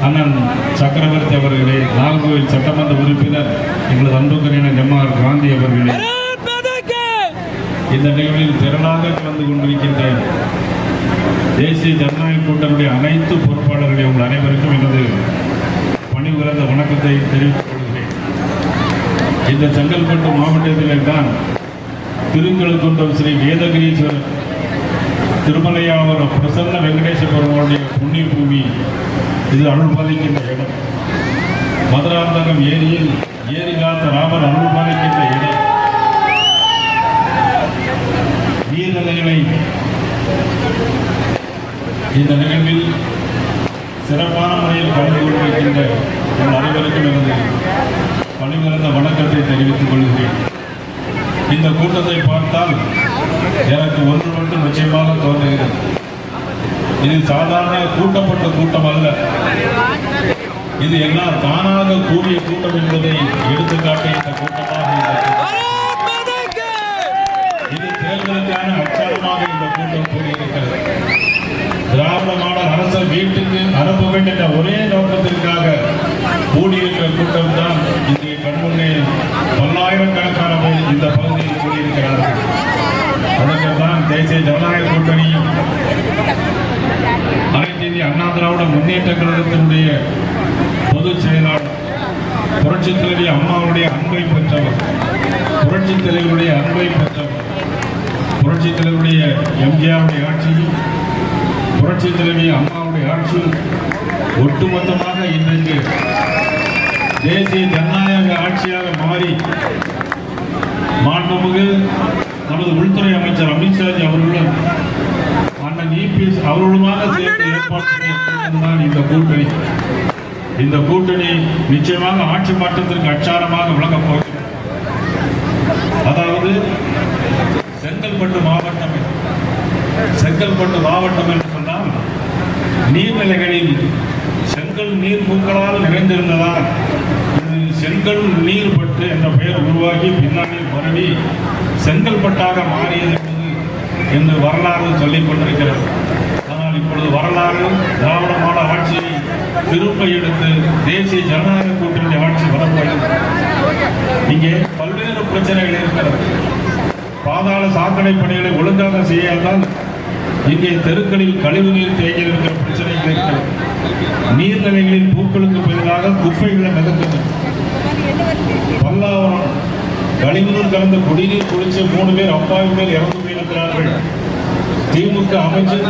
அண்ணன் சக்கரவர்த்தி அவர்களே, நாகர்கோவில் சட்டமன்ற உறுப்பினர் எங்களது அன்புக்குரிய எம்ஆர் காந்தி அவர்களே, இந்த நிகழ்வில் திரளாக கலந்து கொண்டிருக்கின்ற தேசிய ஜனநாயக கூட்டணியுடைய அனைத்து பொறுப்பாளர்களே, உங்கள் அனைவருக்கும் எனது பணிபுரிந்த வணக்கத்தை தெரிவித்துக் கொள்கிறேன். இந்த செங்கல்பட்டு மாவட்டத்திலே தான் திருக்கழுக்குன்றம் ஸ்ரீ வேதகிரீஸ்வரர் திருமலையாவரம் பிரசன்ன வெங்கடேச பெருமாளுடைய புண்ணிய பூமி. இது அருள் பாலிக்கின்ற இடம். மதுராந்தகம் ஏரியில் ஏரி காத்த ராமர் அருள் பாலிக்கின்ற இடம். நீர்நிலைகளை இந்த நிகழ்வில் சிறப்பான முறையில் கலந்து கொண்டிருக்கின்ற உங்கள் அனைவருக்கும் எனது பணிபுரிந்த வணக்கத்தை தெரிவித்துக் கொள்கிறேன். இந்த கூட்டத்தை பார்த்தால் எனக்கு ஒன்று மட்டும் நிச்சயமாக தோன்றுகிறது. இது சாதாரண கூட்டப்பட்ட கூட்டம் அல்ல, இது எல்லாம் தானாக கூடிய கூட்டம் என்பதை எடுத்துக்காட்ட இந்த கூட்டமாக இது தேர்தலுக்கான அச்சாரமாக இந்த கூட்டம் கூடியிருக்கிறது. திராவிட மாடல் அரசர் வீட்டுக்கு அனுப்ப வேண்டும் என்ற ஒரே நோக்கத்திற்காக கூடியிருக்கிற கூட்டம் தான் இங்கே கண்முன்னே பல்லாயிரக்கணக்கான பேர் இந்த பகுதியில் கூடியிருக்கிறார்கள். அதற்குத்தான் தேசிய ஜனநாயக கூட்டணியும் அனைத்து இந்திய அண்ணா திராவிட முன்னேற்ற கழகத்தினுடைய பொதுச் செயலாளர் புரட்சித் தலைவி அம்மாவுடைய அன்பை பெற்றவர், புரட்சித் தலைவருடைய அன்பை பெற்றவர், புரட்சித் தலைவருடைய எம்ஜிஆருடைய ஆட்சியும் புரட்சித் தலைவி அம்மாவுடைய ஆட்சியும் ஒட்டுமொத்தமாக இன்றைக்கு தேசிய ஜனநாயக ஆட்சியாக மாறி மாண்புமிகு நமது உள்துறை அமைச்சர் அமித்ஷாஜி அவர்களும் அண்ணன் இபிஎஸ் அவர்களுமாக சேர்ந்து ஏற்பாடு இந்த கூட்டணி. இந்த கூட்டணி நிச்சயமாக ஆட்சி மாற்றத்திற்கு அச்சாரமாக விளங்கப் போகிறது. அதாவது செங்கல்பட்டு மாவட்டம் என்று சொன்னால் நீர்நிலைகளில் செங்கல் நீர் பூக்களால் நிறைந்திருந்ததால் இது செங்கல் நீர் பட்டு என்ற பெயர் உருவாகி பின்னாளில் மறுபடி செங்கல்பட்டாக மாறியது என்று வரலாறு சொல்லிக் கொண்டிருக்கிறது. ஆனால் இப்பொழுது வரலாறு திராவிட மாடல் ஆட்சியை திரும்ப எடுத்து தேசிய ஜனநாயக கூட்டணி ஆட்சி வரப்போகிறது. இங்கே பல்வேறு பிரச்சனைகள் இருக்கிறது. பாதாள சாக்கடை பணிகளை ஒழுங்காக செய்யாதால் இங்கே தெருக்களில் கழிவு நீர் தேங்கி இருக்கிற பிரச்சனைகள் இருக்கிறது. நீர்நிலைகளில் பூக்களுக்கு பதிலாக குப்பைகளை மிதக்குது. பல்லாவரம் கழிவுநீர் கலந்த குடிநீர் குடிச்சு 3 பேர் அப்பாவி மேல் இறந்து போயிருக்கிறார்கள். திமுக அமைச்சர்